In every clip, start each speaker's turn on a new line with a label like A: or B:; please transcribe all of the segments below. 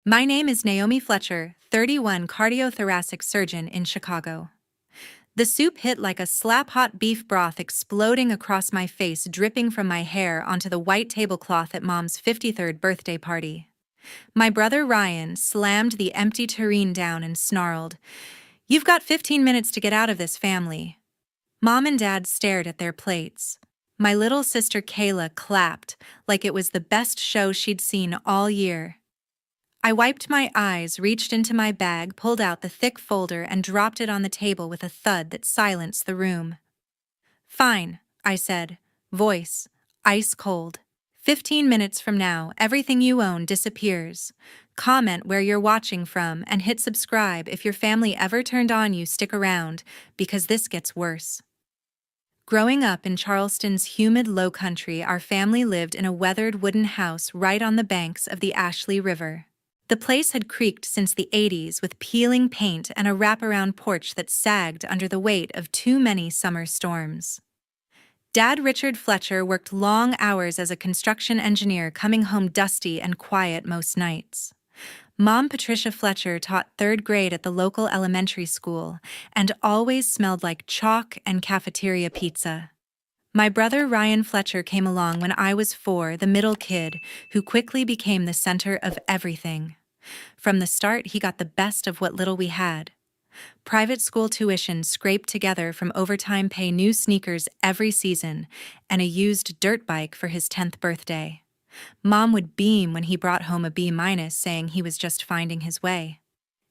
A: My name is Naomi Fletcher, 31, cardiothoracic surgeon in Chicago. The soup hit like a slap-hot beef broth exploding across my face, dripping from my hair onto the white tablecloth at Mom's 53rd birthday party. My brother Ryan slammed the empty tureen down and snarled, "You've got 15 minutes to get out of this, family." Mom and Dad stared at their plates. My little sister Kayla clapped like it was the best show she'd seen all year. I wiped my eyes, reached into my bag, pulled out the thick folder, and dropped it on the table with a thud that silenced the room. "Fine," I said, voice ice cold. "15 minutes from now, everything you own disappears. Comment where you're watching from and hit subscribe if your family ever turned on you. Stick around, because this gets worse." Growing up in Charleston's humid low country, our family lived in a weathered wooden house right on the banks of the Ashley River. The place had creaked since the 80s, with peeling paint and a wraparound porch that sagged under the weight of too many summer storms. Dad Richard Fletcher worked long hours as a construction engineer, coming home dusty and quiet most nights. Mom Patricia Fletcher taught 3rd grade at the local elementary school and always smelled like chalk and cafeteria pizza. My brother Ryan Fletcher came along when I was 4, the middle kid, who quickly became the center of everything. From the start, he got the best of what little we had. Private school tuition scraped together from overtime pay, new sneakers every season, and a used dirt bike for his 10th birthday. Mom would beam when he brought home a B-, saying he was just finding his way.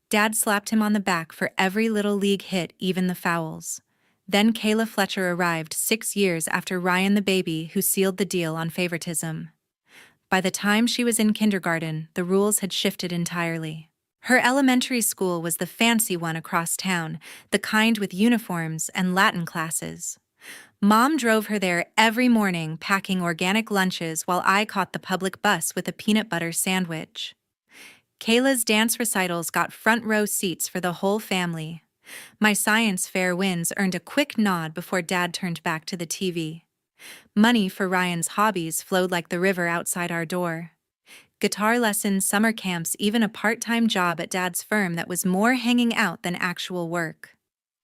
A: Dad slapped him on the back for every little league hit, even the fouls. Then Kayla Fletcher arrived 6 years after Ryan, the baby, who sealed the deal on favoritism. By the time she was in kindergarten, the rules had shifted entirely. Her elementary school was the fancy one across town, the kind with uniforms and Latin classes. Mom drove her there every morning, packing organic lunches while I caught the public bus with a peanut butter sandwich. Kayla's dance recitals got front row seats for the whole family. My science fair wins earned a quick nod before Dad turned back to the TV. Money for Ryan's hobbies flowed like the river outside our door. Guitar lessons, summer camps, even a part-time job at Dad's firm that was more hanging out than actual work.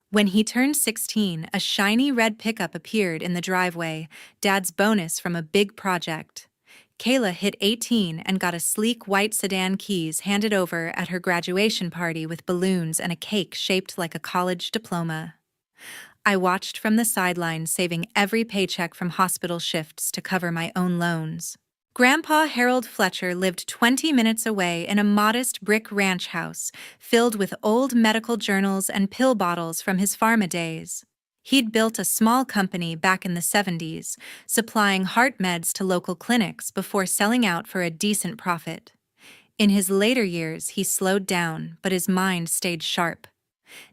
A: When he turned 16, a shiny red pickup appeared in the driveway, Dad's bonus from a big project. Kayla hit 18 and got a sleek white sedan keys handed over at her graduation party with balloons and a cake shaped like a college diploma. I watched from the sidelines, saving every paycheck from hospital shifts to cover my own loans. Grandpa Harold Fletcher lived 20 minutes away in a modest brick ranch house filled with old medical journals and pill bottles from his pharma days. He'd built a small company back in the 70s, supplying heart meds to local clinics before selling out for a decent profit. In his later years, he slowed down, but his mind stayed sharp.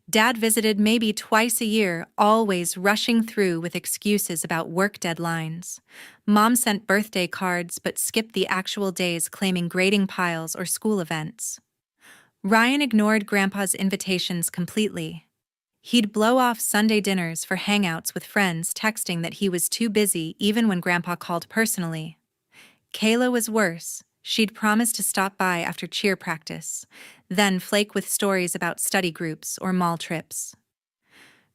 A: Dad visited maybe twice a year, always rushing through with excuses about work deadlines. Mom sent birthday cards but skipped the actual days, claiming grading piles or school events. Ryan ignored Grandpa's invitations completely. He'd blow off Sunday dinners for hangouts with friends, texting that he was too busy even when Grandpa called personally. Kayla was worse. She'd promised to stop by after cheer practice, then flake with stories about study groups or mall trips.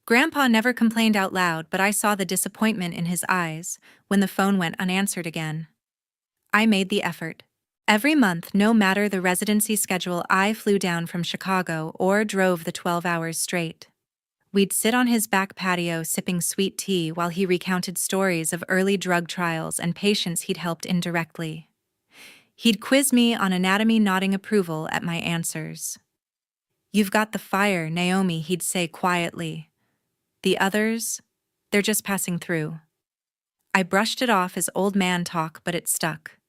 A: Grandpa never complained out loud, but I saw the disappointment in his eyes when the phone went unanswered again. I made the effort. Every month, no matter the residency schedule, I flew down from Chicago or drove the 12 hours straight. We'd sit on his back patio sipping sweet tea while he recounted stories of early drug trials and patients he'd helped indirectly. He'd quiz me on anatomy, nodding approval at my answers. "You've got the fire, Naomi," he'd say quietly. "The others, they're just passing through." I brushed it off as old man talk, but it stuck.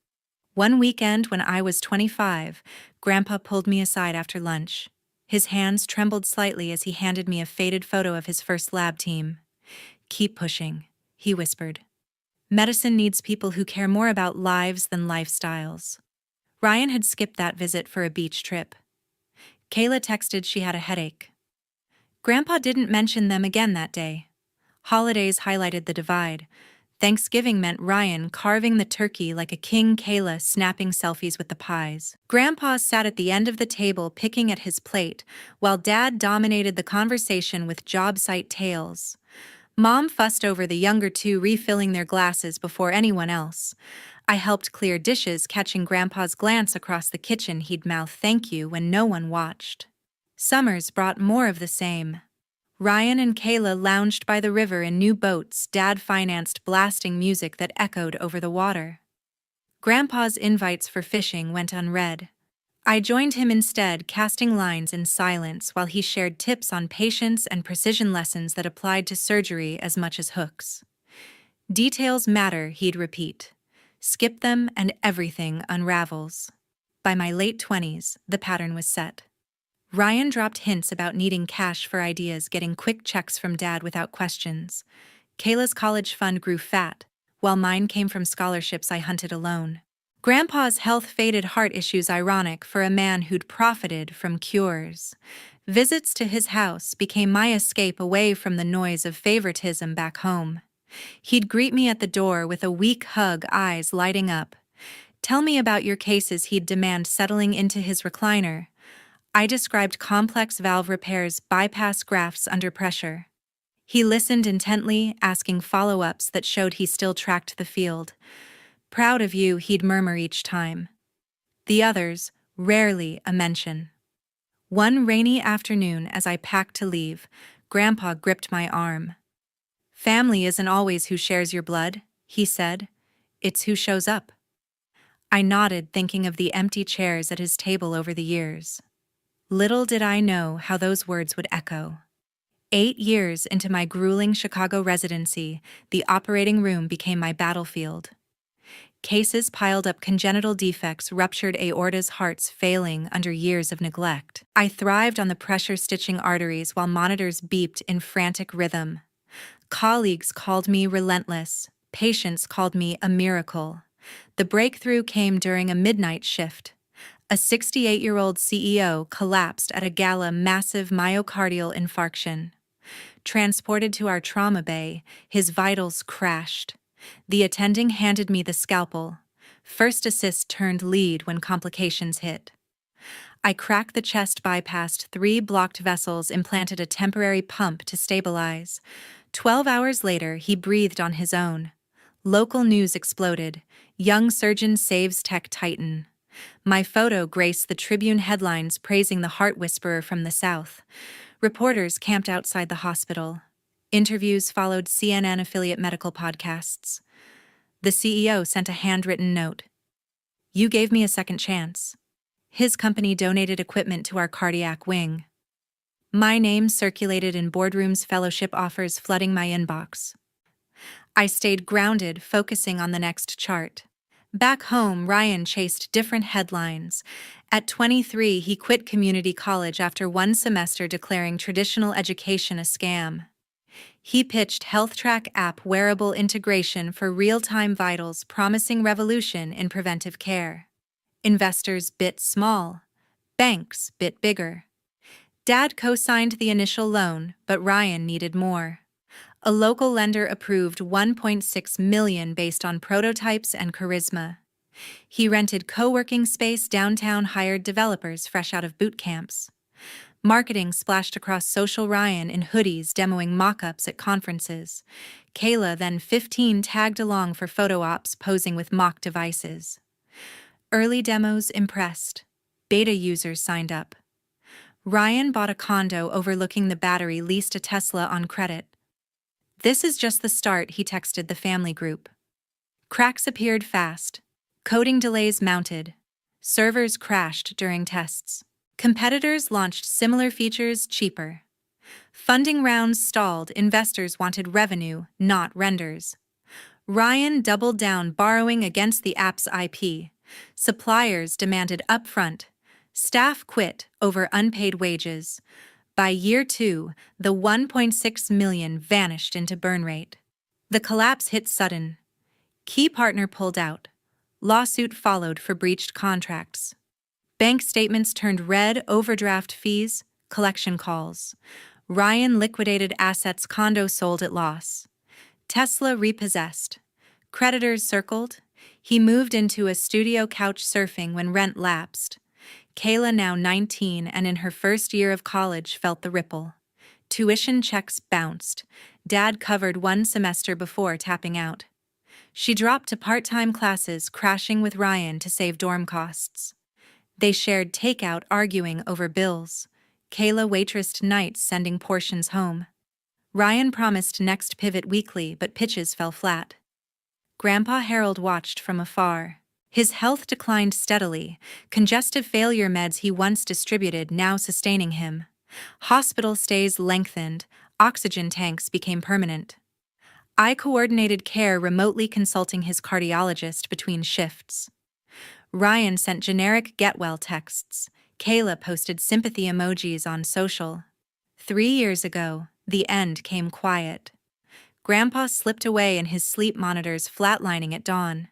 A: One weekend when I was 25, Grandpa pulled me aside after lunch. His hands trembled slightly as he handed me a faded photo of his first lab team. "Keep pushing," he whispered. "Medicine needs people who care more about lives than lifestyles." Ryan had skipped that visit for a beach trip. Kayla texted she had a headache. Grandpa didn't mention them again that day. Holidays highlighted the divide. Thanksgiving meant Ryan carving the turkey like a king, Kayla snapping selfies with the pies. Grandpa sat at the end of the table picking at his plate, while Dad dominated the conversation with job site tales. Mom fussed over the younger two refilling their glasses before anyone else. I helped clear dishes, catching Grandpa's glance across the kitchen. He'd mouth thank you when no one watched. Summers brought more of the same. Ryan and Kayla lounged by the river in new boats, Dad financed blasting music that echoed over the water. Grandpa's invites for fishing went unread. I joined him instead, casting lines in silence while he shared tips on patience and precision lessons that applied to surgery as much as hooks. Details matter, he'd repeat. Skip them and everything unravels. By my late 20s, the pattern was set. Ryan dropped hints about needing cash for ideas, getting quick checks from Dad without questions. Kayla's college fund grew fat, while mine came from scholarships I hunted alone. Grandpa's health faded, heart issues ironic for a man who'd profited from cures. Visits to his house became my escape away from the noise of favoritism back home. He'd greet me at the door with a weak hug, eyes lighting up. Tell me about your cases, he'd demand, settling into his recliner. I described complex valve repairs, bypass grafts under pressure. He listened intently, asking follow-ups that showed he still tracked the field. Proud of you, he'd murmur each time. The others, rarely a mention. One rainy afternoon, as I packed to leave, Grandpa gripped my arm. Family isn't always who shares your blood, he said. It's who shows up. I nodded, thinking of the empty chairs at his table over the years. Little did I know how those words would echo. 8 years into my grueling Chicago residency, the operating room became my battlefield. Cases piled up, congenital defects, ruptured aortas, hearts failing under years of neglect. I thrived on the pressure-stitching arteries while monitors beeped in frantic rhythm. Colleagues called me relentless. Patients called me a miracle. The breakthrough came during a midnight shift. A 68-year-old CEO collapsed at a gala, massive myocardial infarction. Transported to our trauma bay, his vitals crashed. The attending handed me the scalpel. First assist turned lead when complications hit. I cracked the chest, bypassed 3 blocked vessels, implanted a temporary pump to stabilize. 12 hours later, he breathed on his own. Local news exploded. Young surgeon saves tech titan. My photo graced the Tribune headlines praising the heart whisperer from the South. Reporters camped outside the hospital. Interviews followed, CNN affiliate medical podcasts. The CEO sent a handwritten note. You gave me a second chance. His company donated equipment to our cardiac wing. My name circulated in boardrooms, fellowship offers flooding my inbox. I stayed grounded, focusing on the next chart. Back home, Ryan chased different headlines. At 23, he quit community college after 1 semester, declaring traditional education a scam. He pitched HealthTrack app wearable integration for real-time vitals, promising revolution in preventive care. Investors bit small. Banks bit bigger. Dad co-signed the initial loan, but Ryan needed more. A local lender approved $1.6 million based on prototypes and charisma. He rented co-working space downtown, hired developers fresh out of boot camps. Marketing splashed across social, Ryan in hoodies demoing mock-ups at conferences. Kayla, then 15, tagged along for photo ops, posing with mock devices. Early demos impressed. Beta users signed up. Ryan bought a condo overlooking the Battery, leased a Tesla on credit. This is just the start, he texted the family group. Cracks appeared fast. Coding delays mounted. Servers crashed during tests. Competitors launched similar features cheaper. Funding rounds stalled. Investors wanted revenue, not renders. Ryan doubled down, borrowing against the app's IP. Suppliers demanded upfront. Staff quit over unpaid wages. By year 2, the $1.6 million vanished into burn rate. The collapse hit sudden. Key partner pulled out. Lawsuit followed for breached contracts. Bank statements turned red, overdraft fees, collection calls. Ryan liquidated assets, condo sold at loss. Tesla repossessed. Creditors circled. He moved into a studio couch surfing when rent lapsed. Kayla, now 19 and in her first year of college, felt the ripple. Tuition checks bounced. Dad covered one semester before tapping out. She dropped to part-time classes, crashing with Ryan to save dorm costs. They shared takeout, arguing over bills. Kayla waitressed nights, sending portions home. Ryan promised next pivot weekly, but pitches fell flat. Grandpa Harold watched from afar. His health declined steadily, congestive failure meds he once distributed now sustaining him. Hospital stays lengthened, oxygen tanks became permanent. I coordinated care, remotely consulting his cardiologist between shifts. Ryan sent generic get well texts. Kayla posted sympathy emojis on social. 3 years ago, the end came quiet. Grandpa slipped away in his sleep monitors, flatlining at dawn.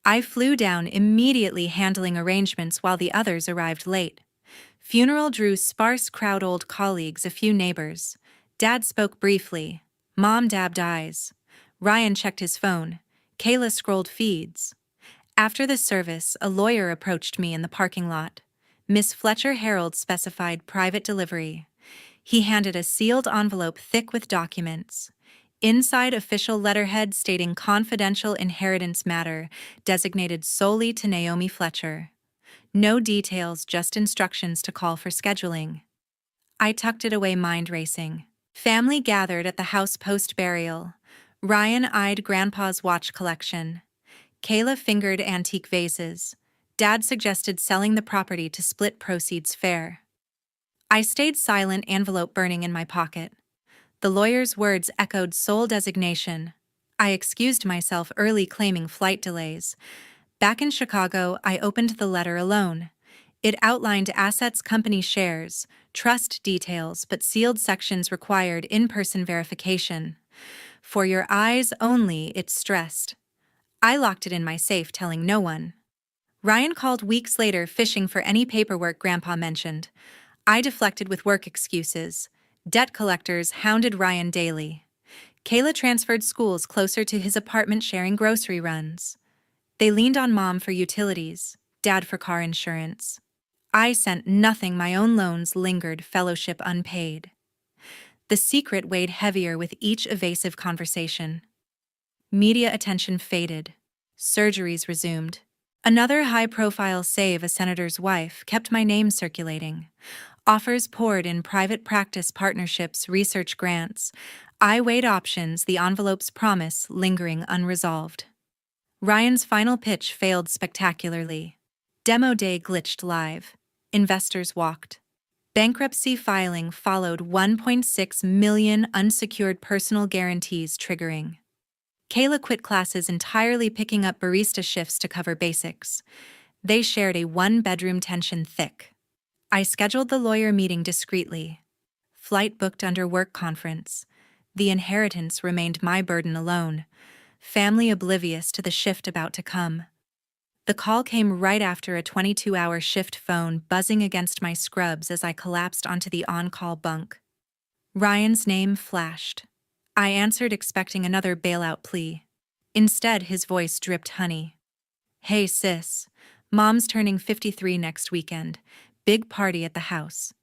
A: I flew down immediately, handling arrangements while the others arrived late. Funeral drew sparse crowd, old colleagues, a few neighbors. Dad spoke briefly. Mom dabbed eyes. Ryan checked his phone. Kayla scrolled feeds. After the service, a lawyer approached me in the parking lot. Miss Fletcher Harold specified private delivery. He handed a sealed envelope thick with documents. Inside, official letterhead stating confidential inheritance matter, designated solely to Naomi Fletcher. No details, just instructions to call for scheduling. I tucked it away, mind racing. Family gathered at the house post-burial. Ryan eyed Grandpa's watch collection. Kayla fingered antique vases. Dad suggested selling the property to split proceeds fair. I stayed silent, envelope burning in my pocket. The lawyer's words echoed sole designation. I excused myself early, claiming flight delays. Back in Chicago, I opened the letter alone. It outlined assets, company shares, trust details, but sealed sections required in-person verification. For your eyes only, it stressed. I locked it in my safe, telling no one. Ryan called weeks later, fishing for any paperwork Grandpa mentioned. I deflected with work excuses. Debt collectors hounded Ryan daily. Kayla transferred schools closer to his apartment, sharing grocery runs. They leaned on Mom for utilities, Dad for car insurance. I sent nothing, my own loans lingered, fellowship unpaid. The secret weighed heavier with each evasive conversation. Media attention faded. Surgeries resumed. Another high-profile save, a senator's wife, kept my name circulating. Offers poured in, private practice partnerships, research grants. I weighed options, the envelope's promise lingering unresolved. Ryan's final pitch failed spectacularly. Demo day glitched live. Investors walked. Bankruptcy filing followed, 1.6 million unsecured personal guarantees triggering. Kayla quit classes entirely, picking up barista shifts to cover basics. They shared a one-bedroom, tension thick. I scheduled the lawyer meeting discreetly. Flight booked under work conference. The inheritance remained my burden alone. Family oblivious to the shift about to come. The call came right after a 22-hour shift, phone buzzing against my scrubs as I collapsed onto the on-call bunk. Ryan's name flashed. I answered, expecting another bailout plea. Instead, his voice dripped honey. Hey sis, Mom's turning 53 next weekend. Big party at the house.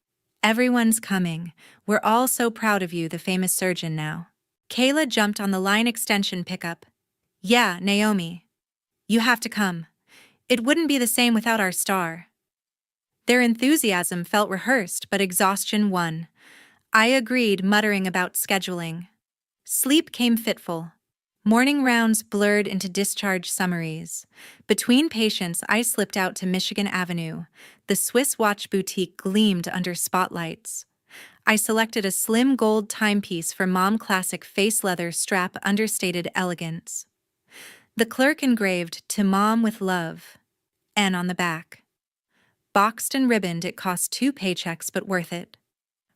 A: Everyone's coming. We're all so proud of you, the famous surgeon now. Kayla jumped on the line, extension pickup. Yeah, Naomi. You have to come. It wouldn't be the same without our star. Their enthusiasm felt rehearsed, but exhaustion won. I agreed, muttering about scheduling. Sleep came fitful. Morning rounds blurred into discharge summaries. Between patients, I slipped out to Michigan Avenue. The Swiss watch boutique gleamed under spotlights. I selected a slim gold timepiece for Mom, classic face leather strap, understated elegance. The clerk engraved, "To Mom with love," N on the back. Boxed and ribboned, it cost 2 paychecks, but worth it.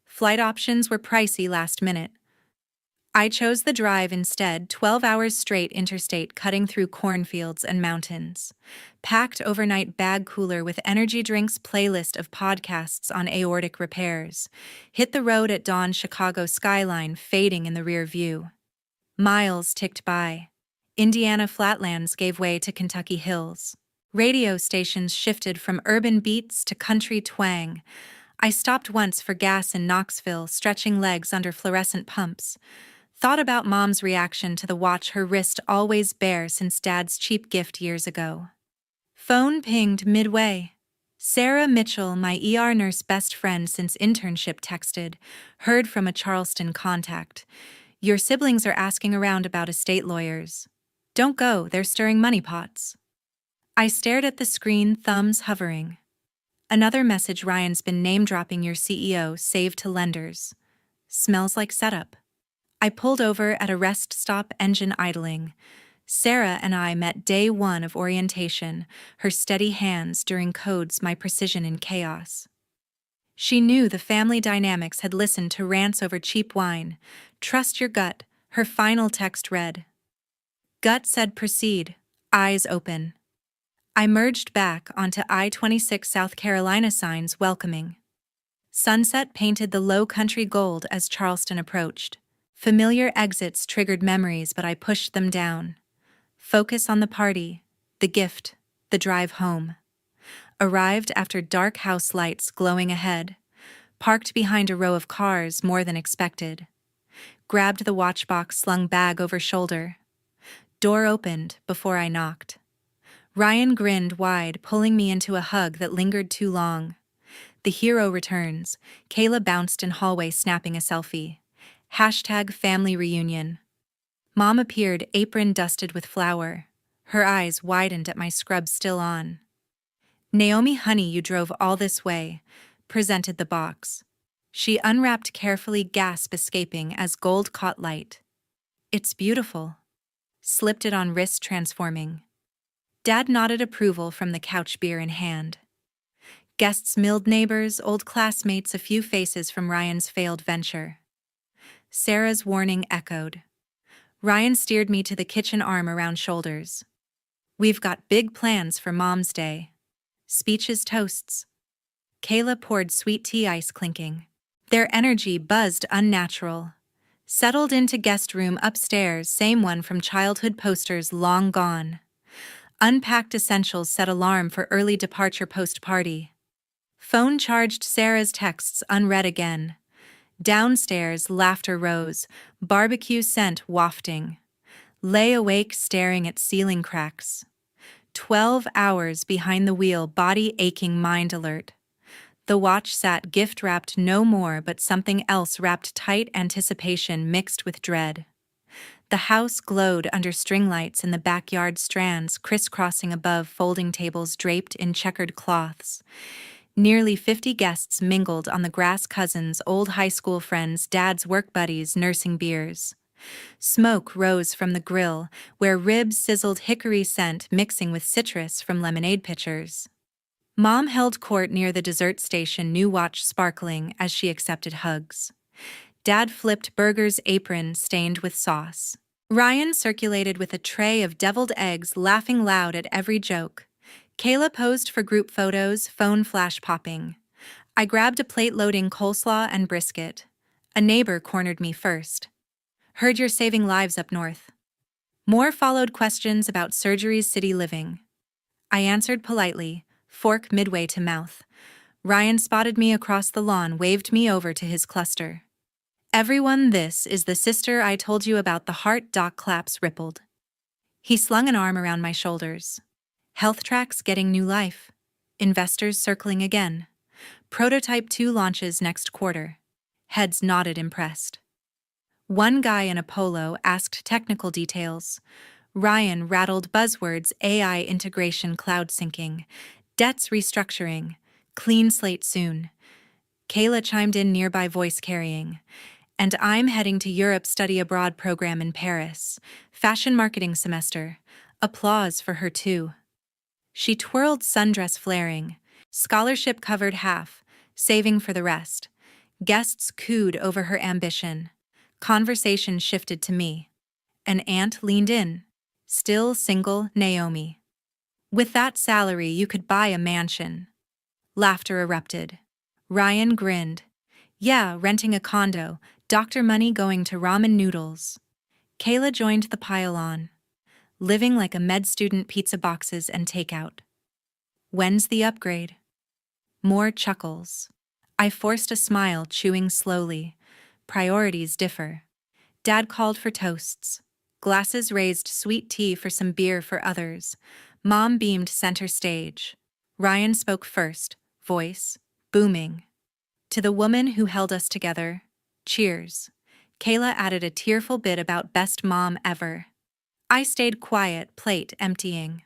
A: Flight options were pricey last minute. I chose the drive instead, 12 hours straight interstate, cutting through cornfields and mountains. Packed overnight bag cooler with energy drinks, playlist of podcasts on aortic repairs. Hit the road at dawn, Chicago skyline fading in the rear view. Miles ticked by. Indiana flatlands gave way to Kentucky hills. Radio stations shifted from urban beats to country twang. I stopped once for gas in Knoxville, stretching legs under fluorescent pumps. Thought about Mom's reaction to the watch her wrist always bare since Dad's cheap gift years ago. Phone pinged midway. Sarah Mitchell, my nurse best friend since internship, texted, heard from a Charleston contact. Your siblings are asking around about estate lawyers. Don't go, they're stirring money pots. I stared at the screen, thumbs hovering. Another message, Ryan's been name-dropping your CEO, saved to lenders. Smells like setup. I pulled over at a rest stop, engine idling. Sarah and I met day one of orientation, her steady hands during codes, my precision in chaos. She knew the family dynamics, had listened to rants over cheap wine. Trust your gut, her final text read. Gut said proceed, eyes open. I merged back onto I-26 South Carolina, signs welcoming. Sunset painted the low country gold as Charleston approached. Familiar exits triggered memories, but I pushed them down. Focus on the party, the gift, the drive home. Arrived after dark house lights glowing ahead. Parked behind a row of cars, more than expected. Grabbed the watch box, slung bag over shoulder. Door opened before I knocked. Ryan grinned wide, pulling me into a hug that lingered too long. The hero returns. Kayla bounced in hallway, snapping a selfie. #family reunion. Mom appeared, apron dusted with flour. Her eyes widened at my scrub still on. Naomi, honey, you drove all this way, presented the box. She unwrapped carefully, gasp escaping as gold caught light. It's beautiful. Slipped it on wrist, transforming. Dad nodded approval from the couch, beer in hand. Guests milled, neighbors, old classmates, a few faces from Ryan's failed venture. Sarah's warning echoed. Ryan steered me to the kitchen, arm around shoulders. We've got big plans for Mom's Day. Speeches, toasts. Kayla poured sweet tea, ice clinking. Their energy buzzed unnatural. Settled into guest room upstairs, same one from childhood, posters long gone. Unpacked essentials, set alarm for early departure post-party. Phone charged, Sarah's texts unread again. Downstairs, laughter rose, barbecue scent wafting. Lay awake staring at ceiling cracks. 12 hours behind the wheel, body aching, mind alert. The watch sat gift-wrapped, no more but something else wrapped tight, anticipation mixed with dread. The house glowed under string lights in the backyard, strands crisscrossing above folding tables draped in checkered cloths. Nearly 50 guests mingled on the grass, cousins, old high school friends, Dad's work buddies, nursing beers. Smoke rose from the grill, where ribs sizzled, hickory scent mixing with citrus from lemonade pitchers. Mom held court near the dessert station, new watch sparkling as she accepted hugs. Dad flipped burgers, apron stained with sauce. Ryan circulated with a tray of deviled eggs, laughing loud at every joke. Kayla posed for group photos, phone flash popping. I grabbed a plate loading coleslaw and brisket. A neighbor cornered me first. Heard you're saving lives up north. More followed, questions about surgeries, city living. I answered politely, fork midway to mouth. Ryan spotted me across the lawn, waved me over to his cluster. Everyone, this is the sister I told you about. The heart doc claps rippled. He slung an arm around my shoulders. Health tracks getting new life. Investors circling again. Prototype 2 launches next quarter. Heads nodded, impressed. One guy in a polo asked technical details. Ryan rattled buzzwords: AI integration, cloud syncing, debts restructuring, clean slate soon. Kayla chimed in, nearby voice carrying. And I'm heading to Europe, study abroad program in Paris. Fashion marketing semester. Applause for her too. She twirled, sundress flaring. Scholarship covered half, saving for the rest. Guests cooed over her ambition. Conversation shifted to me. An aunt leaned in. Still single, Naomi. With that salary, you could buy a mansion. Laughter erupted. Ryan grinned. Yeah, renting a condo, doctor money going to ramen noodles. Kayla joined the pile-on. living like a med student, pizza boxes and takeout. When's the upgrade? More chuckles. I forced a smile, chewing slowly. Priorities differ. Dad called for toasts. Glasses raised sweet tea for some beer for others. Mom beamed center stage. Ryan spoke first, voice booming. To the woman who held us together, cheers. Kayla added a tearful bit about best mom ever. I stayed quiet, plate emptying.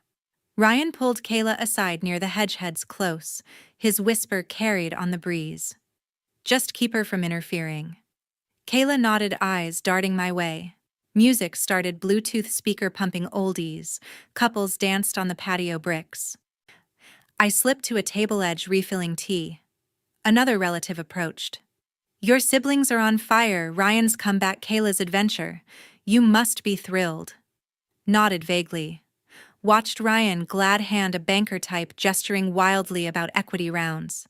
A: Ryan pulled Kayla aside near the hedgeheads close, his whisper carried on the breeze. Just keep her from interfering. Kayla nodded, eyes darting my way. Music started, Bluetooth speaker pumping oldies. Couples danced on the patio bricks. I slipped to a table edge, refilling tea. Another relative approached. Your siblings are on fire, Ryan's comeback, Kayla's adventure. You must be thrilled. Nodded vaguely. Watched Ryan glad hand a banker type, gesturing wildly about equity rounds.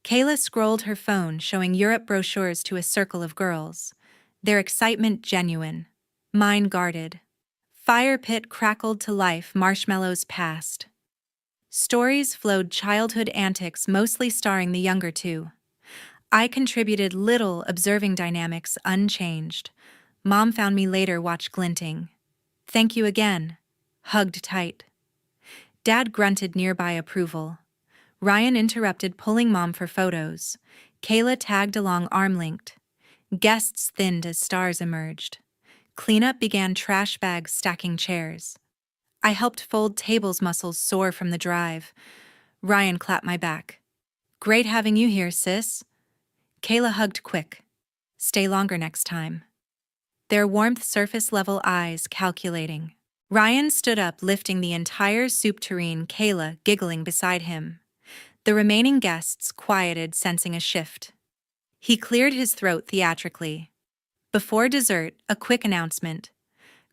A: Kayla scrolled her phone, showing Europe brochures to a circle of girls. Their excitement genuine. Mine guarded. Fire pit crackled to life, marshmallows passed. Stories flowed, childhood antics mostly starring the younger two. I contributed little, observing dynamics unchanged. Mom found me later, watch glinting. Thank you again. Hugged tight. Dad grunted nearby approval. Ryan interrupted, pulling Mom for photos. Kayla tagged along, arm-linked. Guests thinned as stars emerged. Cleanup began, trash bags stacking chairs. I helped fold tables, muscles sore from the drive. Ryan clapped my back. Great having you here, sis. Kayla hugged quick. Stay longer next time. Their warmth, surface-level eyes calculating. Ryan stood up, lifting the entire soup tureen, Kayla giggling beside him. The remaining guests quieted, sensing a shift. He cleared his throat theatrically. Before dessert, a quick announcement.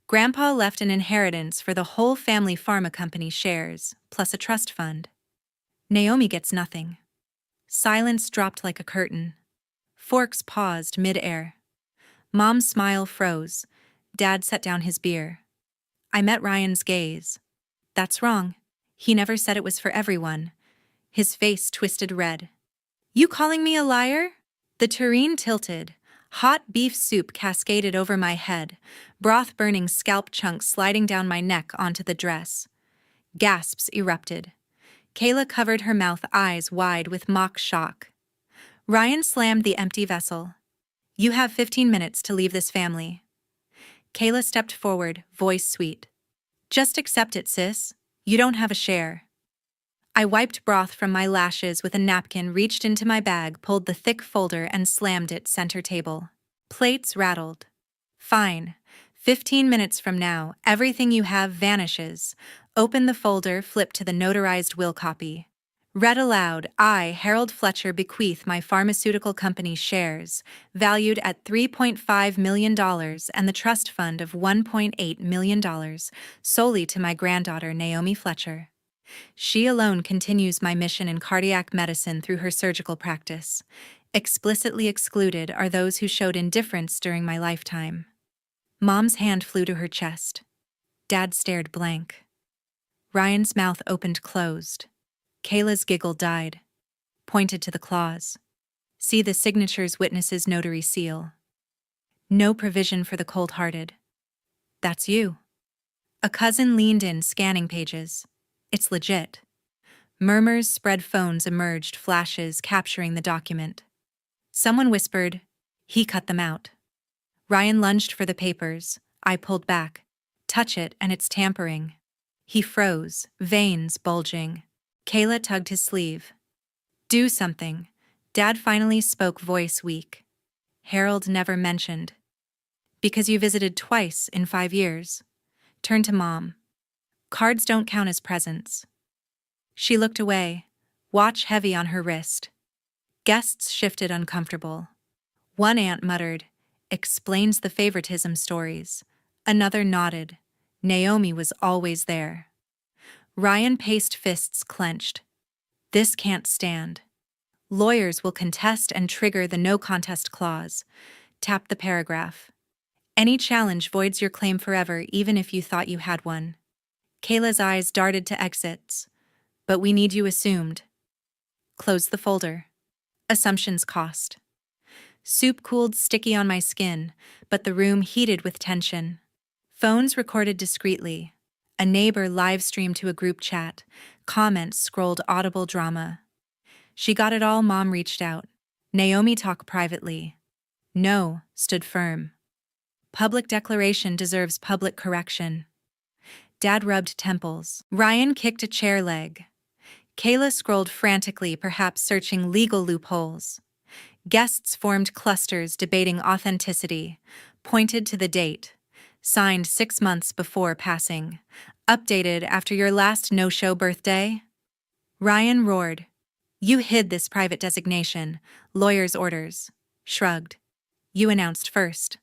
A: Grandpa left an inheritance for the whole family, pharma company shares, plus a trust fund. Naomi gets nothing. Silence dropped like a curtain. Forks paused mid-air. Mom's smile froze. Dad set down his beer. I met Ryan's gaze. That's wrong. He never said it was for everyone. His face twisted red. You calling me a liar? The tureen tilted. Hot beef soup cascaded over my head, broth burning, scalp chunks sliding down my neck onto the dress. Gasps erupted. Kayla covered her mouth, eyes wide with mock shock. Ryan slammed the empty vessel. You have 15 minutes to leave this family. Kayla stepped forward, voice sweet. Just accept it, sis. You don't have a share. I wiped broth from my lashes with a napkin, reached into my bag, pulled the thick folder and slammed it center table. Plates rattled. Fine. 15 minutes from now, everything you have vanishes. Open the folder, flip to the notarized will copy. Read aloud, I, Harold Fletcher, bequeath my pharmaceutical company shares, valued at $3.5 million and the trust fund of $1.8 million, solely to my granddaughter Naomi Fletcher. She alone continues my mission in cardiac medicine through her surgical practice. Explicitly excluded are those who showed indifference during my lifetime. Mom's hand flew to her chest. Dad stared blank. Ryan's mouth opened closed. Kayla's giggle died. Pointed to the clause. See the signatures, witnesses, notary seal. No provision for the cold-hearted. That's you. A cousin leaned in, scanning pages. It's legit. Murmurs spread, phones emerged, flashes capturing the document. Someone whispered, he cut them out. Ryan lunged for the papers. I pulled back. Touch it and it's tampering. He froze, veins bulging. Kayla tugged his sleeve. Do something. Dad finally spoke, voice weak. Harold never mentioned. Because you visited twice in 5 years. Turned to Mom. Cards don't count as presents. She looked away, watch heavy on her wrist. Guests shifted, uncomfortable. One aunt muttered, explains the favoritism stories. Another nodded. Naomi was always there. Ryan paced, fists clenched. This can't stand. Lawyers will contest and trigger the no contest clause. Tapped the paragraph. Any challenge voids your claim forever, even if you thought you had one. Kayla's eyes darted to exits. But we need you assumed. Close the folder. Assumptions cost. Soup cooled sticky on my skin, but the room heated with tension. Phones recorded discreetly. A neighbor live-streamed to a group chat. Comments scrolled audible drama. She got it all. Mom reached out. Naomi talk privately. No, stood firm. Public declaration deserves public correction. Dad rubbed temples. Ryan kicked a chair leg. Kayla scrolled frantically, perhaps searching legal loopholes. Guests formed clusters debating authenticity, pointed to the date. Signed 6 months before passing. Updated after your last no-show birthday? Ryan roared. You hid this private designation. Lawyer's orders. Shrugged. You announced first.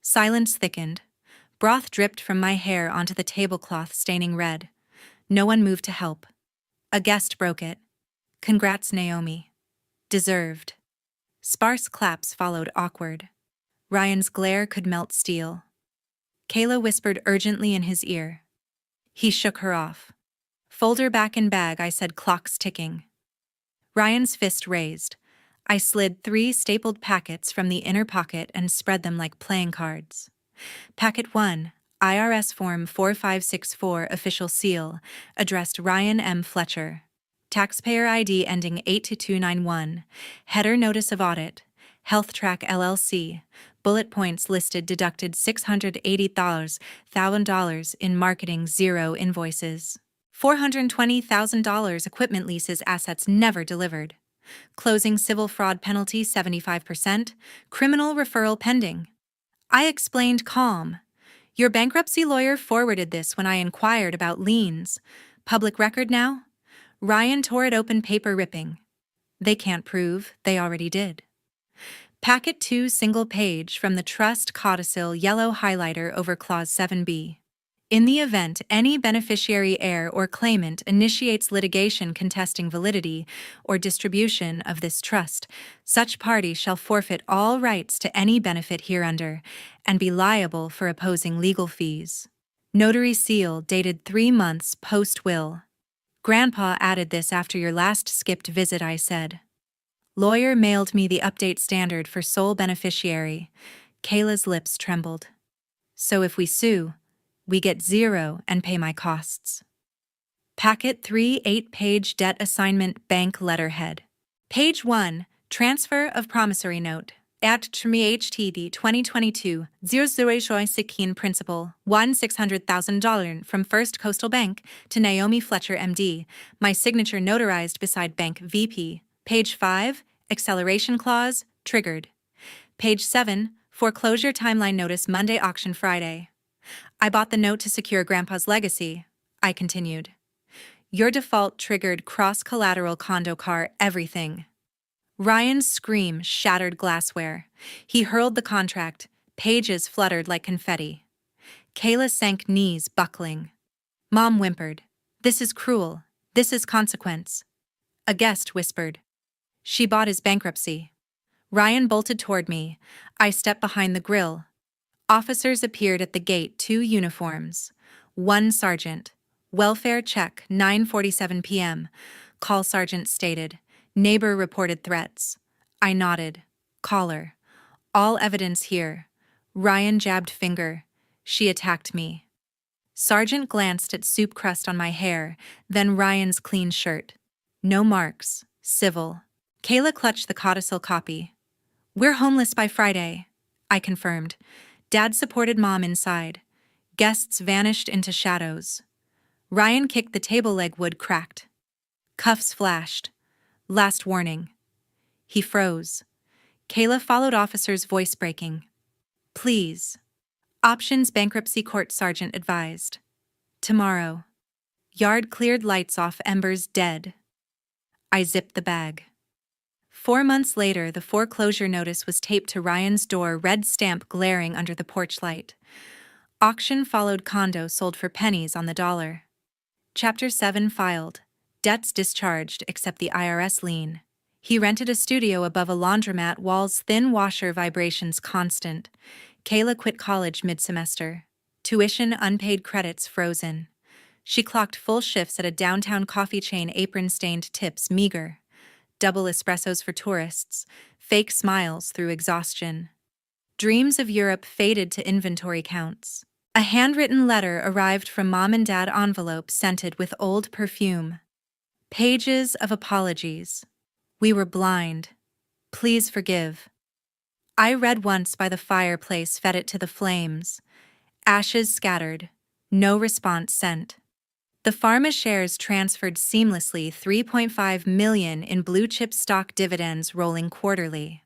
A: Silence thickened. Broth dripped from my hair onto the tablecloth, staining red. No one moved to help. A guest broke it. Congrats, Naomi. Deserved. Sparse claps followed, awkward. Ryan's glare could melt steel. Kayla whispered urgently in his ear. He shook her off. Folder back in bag, I said, clocks ticking. Ryan's fist raised. I slid 3 stapled packets from the inner pocket and spread them like playing cards. Packet 1, IRS Form 4564, official seal, addressed Ryan M. Fletcher. Taxpayer ID ending 82291. Header notice of audit. Health Track LLC. Bullet points listed deducted $680,000 in marketing, 0 invoices. $420,000 equipment leases, assets never delivered. Closing civil fraud penalty 75%, criminal referral pending. I explained, calm. Your bankruptcy lawyer forwarded this when I inquired about liens. Public record now? Ryan tore it open, paper ripping. They can't prove, they already did. Packet 2, single page from the trust codicil, yellow highlighter over clause 7b. In the event any beneficiary, heir, or claimant initiates litigation contesting validity or distribution of this trust, such party shall forfeit all rights to any benefit hereunder and be liable for opposing legal fees. Notary seal dated 3 months post-will. Grandpa added this after your last skipped visit, I said. Lawyer mailed me the update standard for sole beneficiary. Kayla's lips trembled. So if we sue, we get 0 and pay my costs. Packet 3, 8-page debt assignment, bank letterhead. Page 1, transfer of promissory note. Act HTD 2022-00 principal, $600,000 from First Coastal Bank to Naomi Fletcher, MD. My signature notarized beside Bank VP. Page 5, acceleration clause, triggered. Page 7, foreclosure timeline notice, Monday, auction Friday. I bought the note to secure Grandpa's legacy, I continued. Your default triggered cross-collateral condo car, everything. Ryan's scream shattered glassware. He hurled the contract. Pages fluttered like confetti. Kayla sank, knees buckling. Mom whimpered. This is cruel. This is consequence. A guest whispered. She bought his bankruptcy. Ryan bolted toward me. I stepped behind the grill. Officers appeared at the gate, 2 uniforms. 1 sergeant. Welfare check, 9:47 p.m. Call sergeant stated. Neighbor reported threats. I nodded. Caller. All evidence here. Ryan jabbed finger. She attacked me. Sergeant glanced at soup crust on my hair, then Ryan's clean shirt. No marks. Civil. Kayla clutched the codicil copy. We're homeless by Friday, I confirmed. Dad supported Mom inside. Guests vanished into shadows. Ryan kicked the table leg, wood cracked. Cuffs flashed. Last warning. He froze. Kayla followed, officer's voice breaking. Please. Options, bankruptcy court, sergeant advised. Tomorrow. Yard cleared, lights off, embers dead. I zipped the bag. 4 months later, the foreclosure notice was taped to Ryan's door, red stamp glaring under the porch light. Auction followed, condo sold for pennies on the dollar. Chapter 7 filed. Debts discharged except the IRS lien. He rented a studio above a laundromat, walls thin, washer vibrations constant. Kayla quit college mid-semester. Tuition unpaid credits frozen. She clocked full shifts at a downtown coffee chain, apron-stained tips meager. Double espressos for tourists, fake smiles through exhaustion. Dreams of Europe faded to inventory counts. A handwritten letter arrived from mom and dad, envelope scented with old perfume. Pages of apologies. We were blind. Please forgive. I read once by the fireplace, fed it to the flames. Ashes scattered. No response sent. The pharma shares transferred seamlessly, 3.5 million in blue-chip stock, dividends rolling quarterly.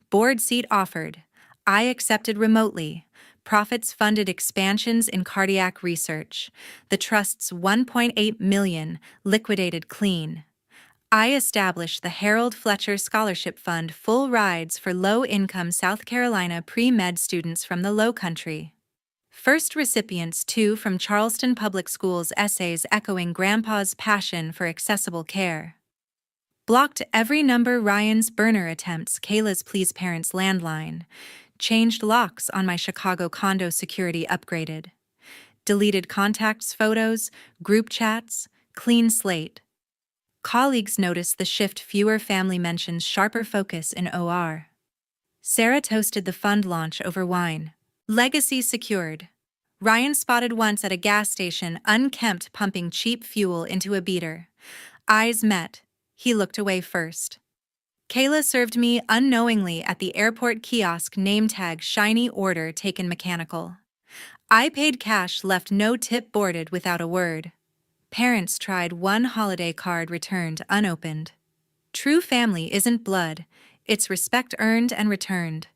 A: Board seat offered. I accepted remotely. Profits funded expansions in cardiac research. The trust's 1.8 million liquidated clean. I established the Harold Fletcher Scholarship Fund, full rides for low-income South Carolina pre-med students from the Lowcountry. First recipients, 2 from Charleston Public Schools, essays echoing Grandpa's passion for accessible care. Blocked every number, Ryan's burner attempts, Kayla's please parents landline. Changed locks on my Chicago condo, security upgraded. Deleted contacts, photos, group chats, clean slate. Colleagues noticed the shift, fewer family mentions, sharper focus in OR. Sarah toasted the fund launch over wine. Legacy secured. Ryan spotted once at a gas station, unkempt, pumping cheap fuel into a beater. Eyes met. He looked away first. Kayla served me unknowingly at the airport kiosk, name tag shiny, order taken mechanical. I paid cash, left no tip, boarded without a word. Parents tried, one holiday card returned unopened. True family isn't blood, it's respect earned and returned.